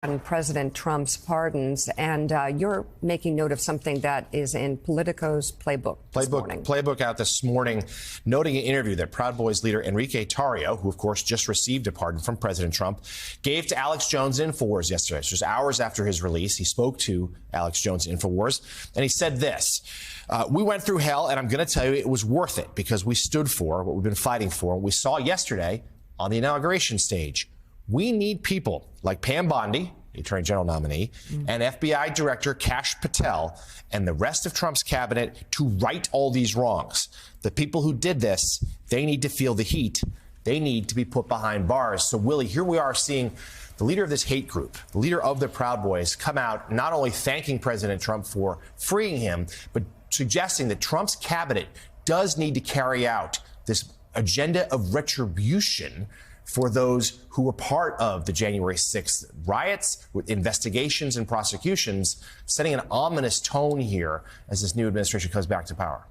on President Trump's pardons, and you're making note of something that is in Politico's playbook out this morning, noting an interview that Proud Boys leader Enrique Tarrio, who of course just received a pardon from President Trump, gave to Alex Jones InfoWars yesterday. Just hours after his release, he spoke to Alex Jones InfoWars, and he said this: "We went through hell, and I'm going to tell you it was worth it because we stood for what we've been fighting for. We saw yesterday on the inauguration stage. We need people like Pam Bondi, the Attorney General nominee, and FBI Director Kash Patel and the rest of Trump's cabinet to right all these wrongs. The people who did this, they need to feel the heat. They need to be put behind bars." So, Willie, here we are seeing the leader of this hate group, the leader of the Proud Boys, come out not only thanking President Trump for freeing him, but suggesting that Trump's cabinet does need to carry out this agenda of retribution for those who were part of the January 6th riots, with investigations and prosecutions, setting an ominous tone here as this new administration comes back to power.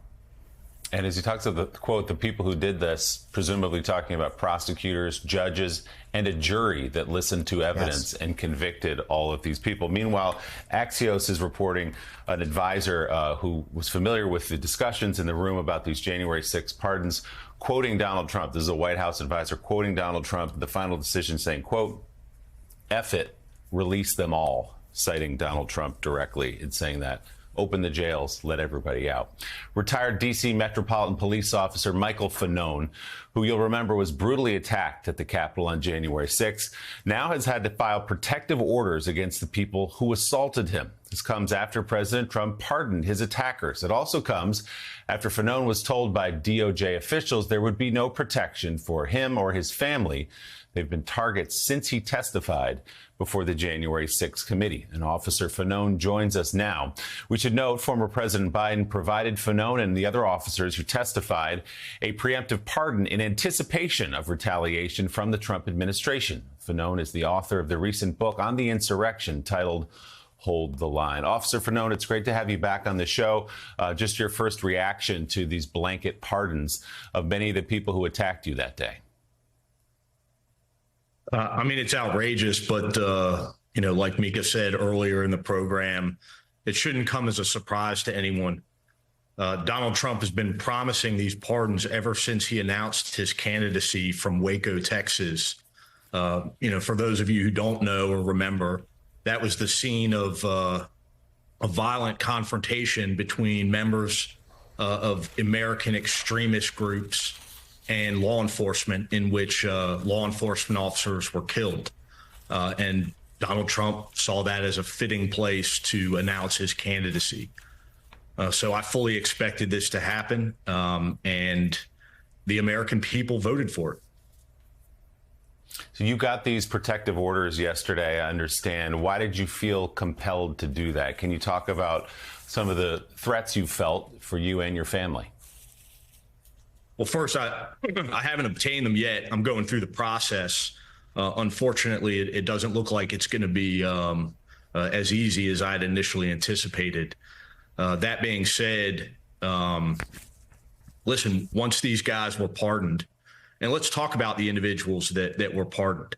And as he talks about the quote, the people who did this, presumably talking about prosecutors, judges, and a jury that listened to evidence and convicted all of these people. Meanwhile, Axios is reporting an advisor who was familiar with the discussions in the room about these January 6th pardons, quoting Donald Trump. This is a White House advisor quoting Donald Trump, the final decision saying, quote, "F it, release them all," citing Donald Trump directly in saying that. Open the jails, let everybody out. Retired D.C. Metropolitan Police Officer Michael Fanone, who you'll remember was brutally attacked at the Capitol on January 6th, now has had to file protective orders against the people who assaulted him. This comes after President Trump pardoned his attackers. It also comes after Fanone was told by DOJ officials there would be no protection for him or his family. They've been targets since he testified before the January 6th committee. And Officer Fanone joins us now. We should note former President Biden provided Fanone and the other officers who testified a preemptive pardon in anticipation of retaliation from the Trump administration. Fanone is the author of the recent book on the insurrection titled Hold the Line. Officer Fanone, it's great to have you back on the show. Just your first reaction to these blanket pardons of many of the people who attacked you that day. I mean, it's outrageous, but, like Mika said earlier in the program, it shouldn't come as a surprise to anyone. Donald Trump has been promising these pardons ever since he announced his candidacy from Waco, Texas. For those of you who don't know or remember, that was the scene of a violent confrontation between members of American extremist groups and law enforcement, in which law enforcement officers were killed. And Donald Trump saw that as a fitting place to announce his candidacy. So I fully expected this to happen, and the American people voted for it. So you got these protective orders yesterday, I understand. Why did you feel compelled to do that? Can you talk about some of the threats you felt for you and your family? Well, first, I haven't obtained them yet. I'm going through the process. Unfortunately, it doesn't look like it's going to be as easy as I had initially anticipated. That being said, listen, once these guys were pardoned, and let's talk about the individuals that were pardoned.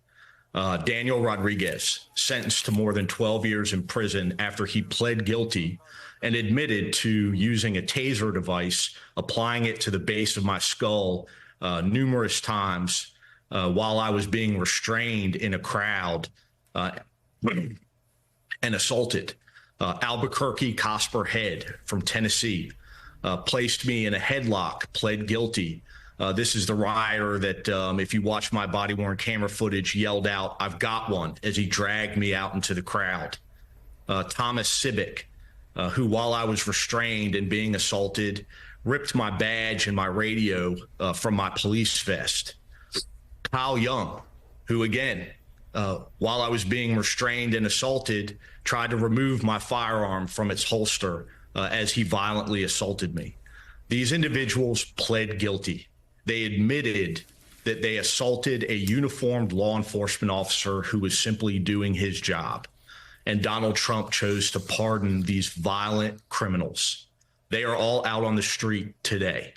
Daniel Rodriguez, sentenced to more than 12 years in prison after he pled guilty and admitted to using a taser device, applying it to the base of my skull numerous times while I was being restrained in a crowd and assaulted. Albuquerque Cosper Head from Tennessee placed me in a headlock, pled guilty. This is the rioter that, if you watch my body-worn camera footage, yelled out, "I've got one," as he dragged me out into the crowd. Thomas Sibick, who, while I was restrained and being assaulted, ripped my badge and my radio from my police vest. Kyle Young, who, again, while I was being restrained and assaulted, tried to remove my firearm from its holster as he violently assaulted me. These individuals pled guilty. They admitted that they assaulted a uniformed law enforcement officer who was simply doing his job. And Donald Trump chose to pardon these violent criminals. They are all out on the street today.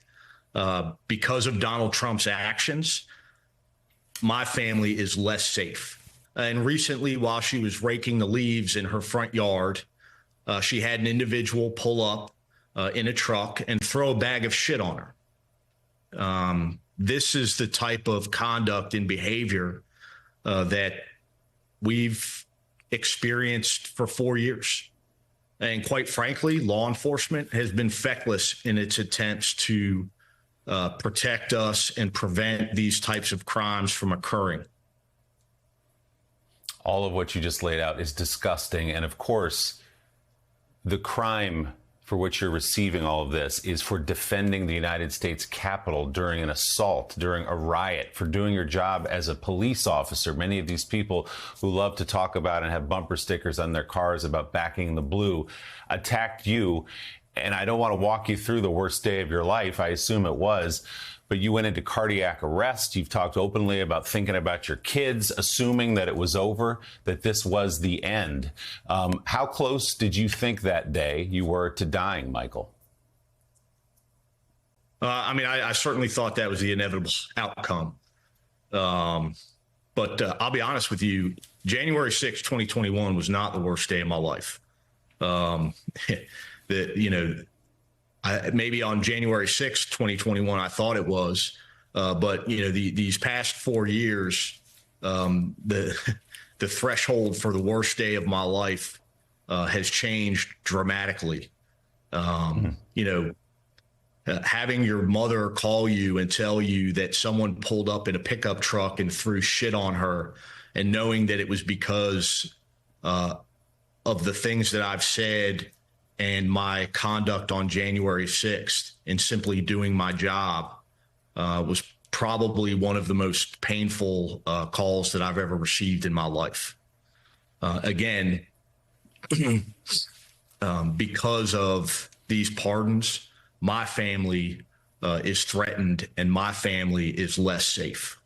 Because of Donald Trump's actions, my family is less safe. And recently, while she was raking the leaves in her front yard, she had an individual pull up in a truck and throw a bag of shit on her. This is the type of conduct and behavior that we've experienced for 4 years. And quite frankly, law enforcement has been feckless in its attempts to protect us and prevent these types of crimes from occurring. All of what you just laid out is disgusting. And of course, the crime for which you're receiving all of this is for defending the United States Capitol during an assault, during a riot, for doing your job as a police officer. Many of these people who love to talk about and have bumper stickers on their cars about backing the blue attacked you. And I don't want to walk you through the worst day of your life. I assume it was. But you went into cardiac arrest. You've talked openly about thinking about your kids, assuming that it was over, that this was the end. How close did you think that day you were to dying, Michael? I certainly thought that was the inevitable outcome. But I'll be honest with you, January 6, 2021 was not the worst day of my life. Maybe on January 6, 2021, I thought it was, but these past 4 years, the threshold for the worst day of my life has changed dramatically. Having your mother call you and tell you that someone pulled up in a pickup truck and threw shit on her, and knowing that it was because of the things that I've said and my conduct on January 6th and simply doing my job was probably one of the most painful calls that I've ever received in my life. Again, because of these pardons, my family is threatened and my family is less safe.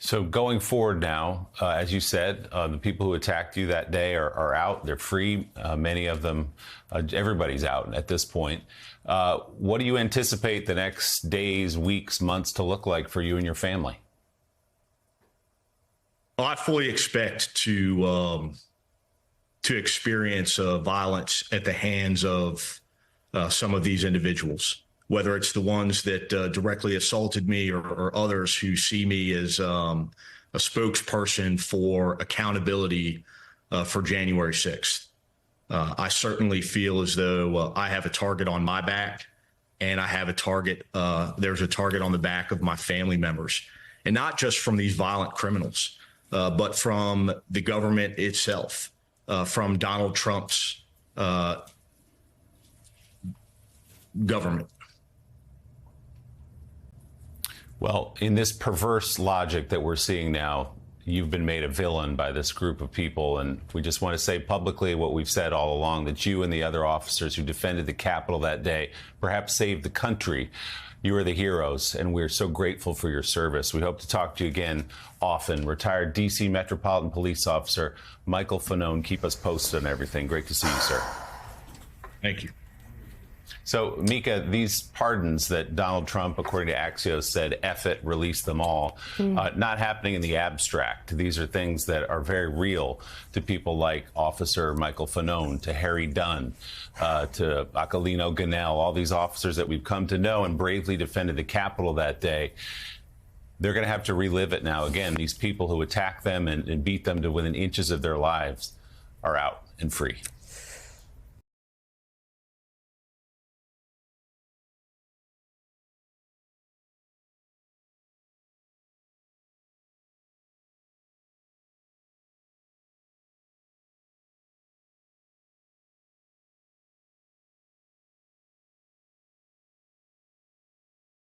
So going forward now, as you said, the people who attacked you that day are out. They're free. Many of them, everybody's out at this point. What do you anticipate the next days, weeks, months to look like for you and your family? Well, I fully expect to experience violence at the hands of some of these individuals, whether it's the ones that directly assaulted me or others who see me as a spokesperson for accountability for January 6th. I certainly feel as though I have a target on my back, and I have a target. There's a target on the back of my family members, and not just from these violent criminals, but from the government itself, from Donald Trump's government. Well, in this perverse logic that we're seeing now, you've been made a villain by this group of people. And we just want to say publicly what we've said all along, that you and the other officers who defended the Capitol that day perhaps saved the country. You are the heroes, and we're so grateful for your service. We hope to talk to you again often. Retired D.C. Metropolitan Police Officer Michael Fanone, keep us posted on everything. Great to see you, sir. Thank you. So, Mika, these pardons that Donald Trump, according to Axios, said, F it, release them all, not happening in the abstract. These are things that are very real to people like Officer Michael Fanone, to Harry Dunn, to Aquilino Gonell, all these officers that we've come to know and bravely defended the Capitol that day. They're going to have to relive it now. Again, these people who attack them and beat them to within inches of their lives are out and free.